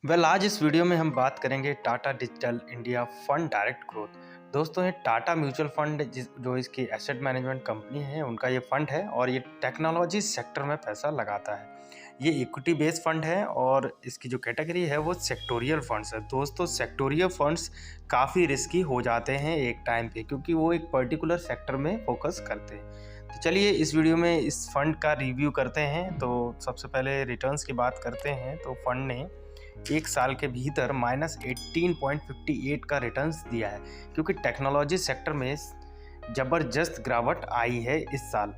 आज इस वीडियो में हम बात करेंगे Tata digital India fund direct growth. दोस्तों, ये टाटा म्यूचुअल फंड जो इसकी एसेट मैनेजमेंट कंपनी है, उनका ये फंड है और ये टेक्नोलॉजी सेक्टर में पैसा लगाता है। ये इक्विटी बेस्ड फंड है और इसकी जो कैटेगरी है वो सेक्टोरियल फंड्स है। दोस्तों, सेक्टोरियल फंड्स काफ़ी रिस्की हो जाते हैं एक टाइम पे, क्योंकि वो एक पर्टिकुलर सेक्टर में फोकस करते हैं। तो चलिए इस वीडियो में इस फंड का रिव्यू करते हैं। तो सबसे पहले रिटर्न्स की बात करते हैं। तो फंड ने एक साल के भीतर -18.58 का रिटर्न्स दिया है, क्योंकि टेक्नोलॉजी सेक्टर में ज़बरदस्त गिरावट आई है इस साल।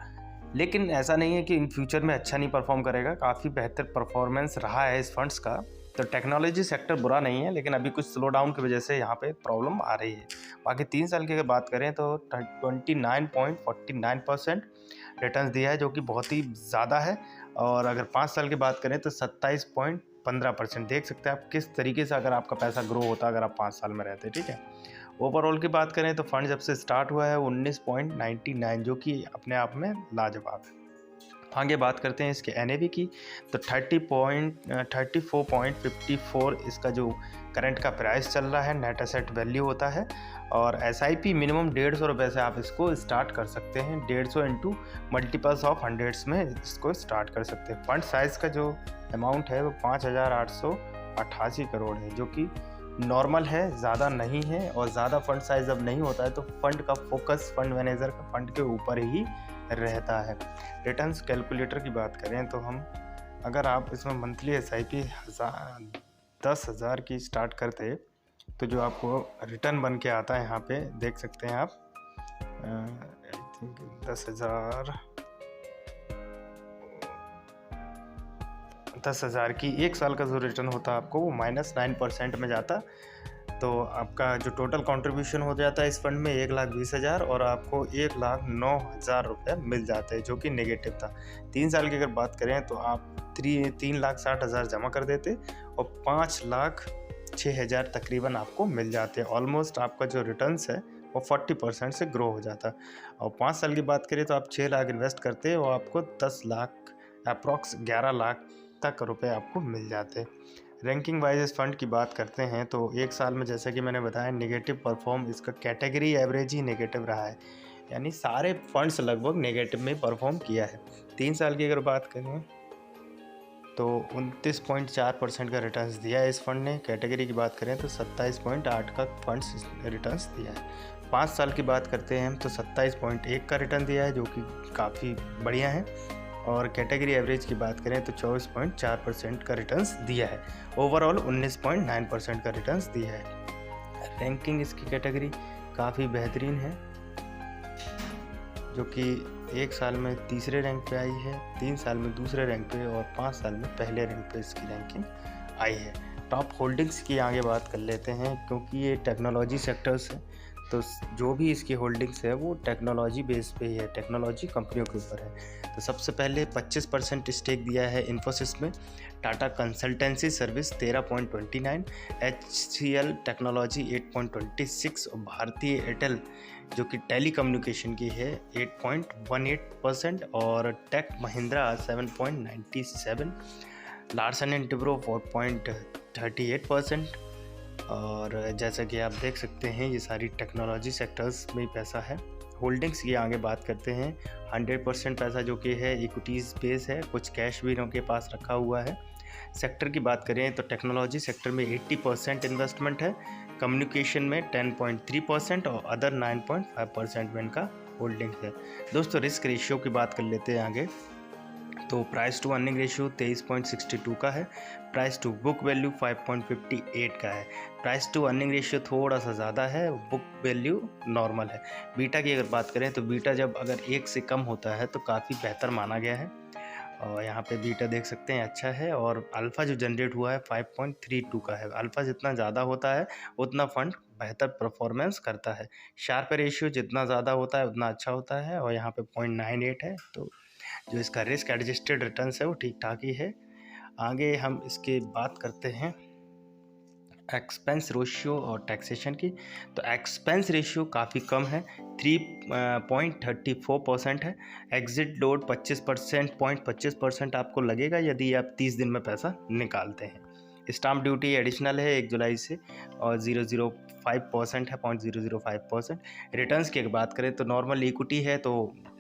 लेकिन ऐसा नहीं है कि इन फ्यूचर में अच्छा नहीं परफॉर्म करेगा, काफ़ी बेहतर परफॉर्मेंस रहा है इस फंड्स का। तो टेक्नोलॉजी सेक्टर बुरा नहीं है, लेकिन अभी कुछ स्लो डाउन की वजह से यहाँ पे प्रॉब्लम आ रही है। बाकी 3 साल की अगर बात करें तो 29.49% रिटर्न्स दिया है, जो कि बहुत ही ज़्यादा है। और अगर 5 साल की बात करें तो 27.15%। देख सकते हैं आप किस तरीके से अगर आपका पैसा ग्रो होता अगर आप 5 साल में रहते। ठीक है, ओवरऑल की बात करें तो फंड जब से स्टार्ट हुआ है 19.99, जो कि अपने आप में लाजवाब है। आगे बात करते हैं इसके NAV की। तो 34.54 इसका जो करंट का प्राइस चल रहा है, नेट एसेट वैल्यू होता है। और SIP मिनिमम 150 रुपये से आप इसको स्टार्ट कर सकते हैं। 150 इंटू मल्टीपल्स ऑफ हंड्रेड्स में इसको स्टार्ट कर सकते हैं। फंड साइज़ का जो अमाउंट है वो 5,888 करोड़ है, जो कि नॉर्मल है, ज़्यादा नहीं है। और ज़्यादा फंड साइज अब नहीं होता है, तो फंड का फोकस फंड मैनेजर का फंड के ऊपर ही रहता है। रिटर्न्स कैलकुलेटर की बात करें तो हम अगर आप इसमें मंथली SIP 10,000 की स्टार्ट करते तो जो आपको रिटर्न बन के आता है, यहाँ पे देख सकते हैं आप, आई थिंक 10,000 की एक साल का जो रिटर्न होता आपको वो -9% में जाता। तो आपका जो टोटल कंट्रीब्यूशन हो जाता है इस फंड में 1,20,000 और आपको 1,09,000 रुपये मिल जाते हैं, जो कि नेगेटिव था। 3 साल की अगर बात करें तो आप 3,60,000 जमा कर देते और 5,06,000 तकरीबन आपको मिल जाते हैं। ऑलमोस्ट आपका जो रिटर्न्स है वो 40% से ग्रो हो जाता। और 5 साल की बात करें तो आप 6 लाख इन्वेस्ट करते और आपको 10 लाख अप्रॉक्स 11 लाख तक रुपए आपको मिल जाते। रैंकिंग वाइज इस फंड की बात करते हैं तो एक साल में जैसे कि मैंने बताया नेगेटिव परफॉर्म, इसका कैटेगरी एवरेज ही नेगेटिव रहा है, यानी सारे फंड्स लगभग नेगेटिव में परफॉर्म किया है। 3 साल की अगर बात करें तो 29.4% का रिटर्न्स दिया है इस फंड ने। कैटेगरी की बात करें तो 27.8 का फंड्स रिटर्न्स दिया है। 5 साल की बात करते हैं हम तो 27.1 का रिटर्न दिया है, जो कि काफ़ी बढ़िया है। और कैटेगरी एवरेज की बात करें तो 24.4% का रिटर्न्स दिया है। ओवरऑल 19.9% का रिटर्न्स दिया है। रैंकिंग इसकी कैटेगरी काफ़ी बेहतरीन है, जो कि एक साल में तीसरे रैंक पे आई है, 3 साल में दूसरे रैंक पे और 5 साल में पहले रैंक पे इसकी रैंकिंग आई है। टॉप होल्डिंग्स की आगे बात कर लेते हैं, क्योंकि ये टेक्नोलॉजी सेक्टर्स है, तो जो भी इसकी होल्डिंग्स है वो टेक्नोलॉजी बेस पे ही है, टेक्नोलॉजी कंपनियों के ऊपर है। तो सबसे पहले 25% स्टेक दिया है इन्फोसिस में, Tata consultancy service 13.29, HCL technology 8.26 और भारतीय एयरटेल जो कि टेली कम्युनिकेशन की है 8.18% और टेक महिंद्रा 7.97, लार्सन एंड टुब्रो 4.38%। और जैसा कि आप देख सकते हैं ये सारी टेक्नोलॉजी सेक्टर्स में ही पैसा है। होल्डिंग्स की आगे बात करते हैं, 100% पैसा जो कि है इक्विटीज़ बेस है, कुछ कैश भी इनके पास रखा हुआ है। सेक्टर की बात करें तो टेक्नोलॉजी सेक्टर में 80% इन्वेस्टमेंट है, कम्युनिकेशन में 10.3% और अदर 9.5% में इनका होल्डिंग है। दोस्तों, रिस्क रेशियो की बात कर लेते हैं आगे। तो प्राइस टू अर्निंग रेशियो 23.62 का है, प्राइस टू बुक वैल्यू 5.58 का है। प्राइस टू अर्निंग रेशियो थोड़ा सा ज़्यादा है, बुक वैल्यू नॉर्मल है। बीटा की अगर बात करें तो बीटा जब अगर 1 से कम होता है तो काफ़ी बेहतर माना गया है, और यहाँ पे बीटा देख सकते हैं अच्छा है। और अल्फ़ा जो जनरेट हुआ है 5.32 का है। अल्फ़ा जितना ज़्यादा होता है उतना फंड बेहतर परफॉर्मेंस करता है। शार्प रेशियो जितना ज़्यादा होता है उतना अच्छा होता है, और यहाँ पे 0.98 है। तो जो इसका रिस्क एडजस्टेड रिटर्न्स है वो ठीक ठाक ही है। आगे हम इसके बात करते हैं एक्सपेंस रेशियो और टैक्सेशन की। तो एक्सपेंस रेशियो काफ़ी कम है, 3.34% है। एग्जिट लोड 25% आपको लगेगा यदि आप 30 दिन में पैसा निकालते हैं। स्टाम्प ड्यूटी एडिशनल है 1 जुलाई से और 0.05% है, 0.005%। रिटर्न्स की अगर बात करें तो नॉर्मल इक्विटी है तो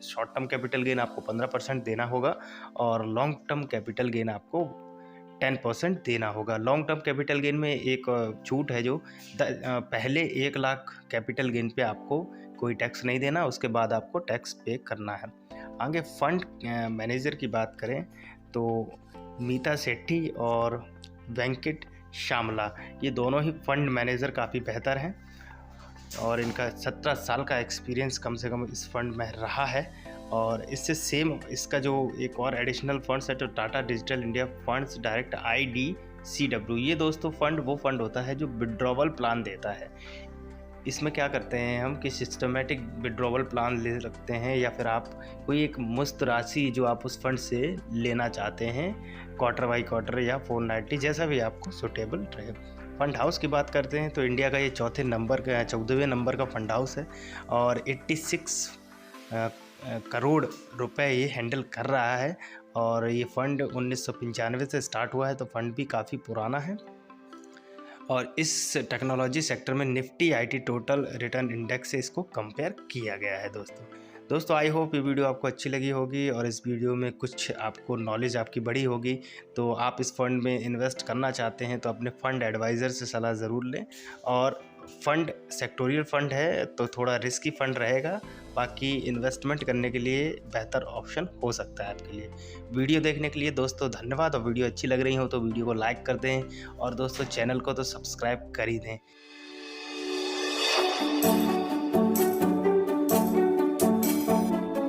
शॉर्ट टर्म कैपिटल गेन आपको 15% देना होगा और लॉन्ग टर्म कैपिटल गेन आपको 10% देना होगा। लॉन्ग टर्म कैपिटल गेन में एक छूट है जो पहले 1 लाख कैपिटल गेन पे आपको कोई टैक्स नहीं देना, उसके बाद आपको टैक्स पे करना है। आगे फंड मैनेजर की बात करें तो मीता सेट्टी और वेंकट श्यामला, ये दोनों ही फंड मैनेजर काफ़ी बेहतर हैं और इनका 17 साल का एक्सपीरियंस कम से कम इस फंड में रहा है। और इससे सेम इसका जो एक और एडिशनल फंड्स है तो Tata digital India funds direct IDCW, ये दोस्तों फंड वो फंड होता है जो विड्रॉवल प्लान देता है। इसमें क्या करते हैं हम कि सिस्टमेटिक विड्रॉवल प्लान ले सकते हैं या फिर आप कोई एक मुश्त राशि जो आप उस फंड से लेना चाहते हैं क्वार्टर बाई क्वार्टर या फोर्टनाइटली, जैसा भी आपको सूटेबल रहे। फंड हाउस की बात करते हैं तो इंडिया का ये 14वें नंबर का फंड हाउस है और 86 करोड़ रुपए ये हैंडल कर रहा है और ये फंड 1995 से स्टार्ट हुआ है तो फंड भी काफ़ी पुराना है। और इस टेक्नोलॉजी सेक्टर में Nifty IT total return index से इसको कंपेयर किया गया है। दोस्तों आई होप ये वीडियो आपको अच्छी लगी होगी और इस वीडियो में कुछ आपको नॉलेज आपकी बड़ी होगी। तो आप इस फंड में इन्वेस्ट करना चाहते हैं तो अपने फंड एडवाइज़र से सलाह ज़रूर लें। और फंड सेक्टोरियल फंड है तो थोड़ा रिस्की फंड रहेगा, बाकी इन्वेस्टमेंट करने के लिए बेहतर ऑप्शन हो सकता है आपके लिए। वीडियो देखने के लिए दोस्तों धन्यवाद और वीडियो अच्छी लग रही हो तो वीडियो को लाइक कर दें और दोस्तों चैनल को तो सब्सक्राइब कर ही दें।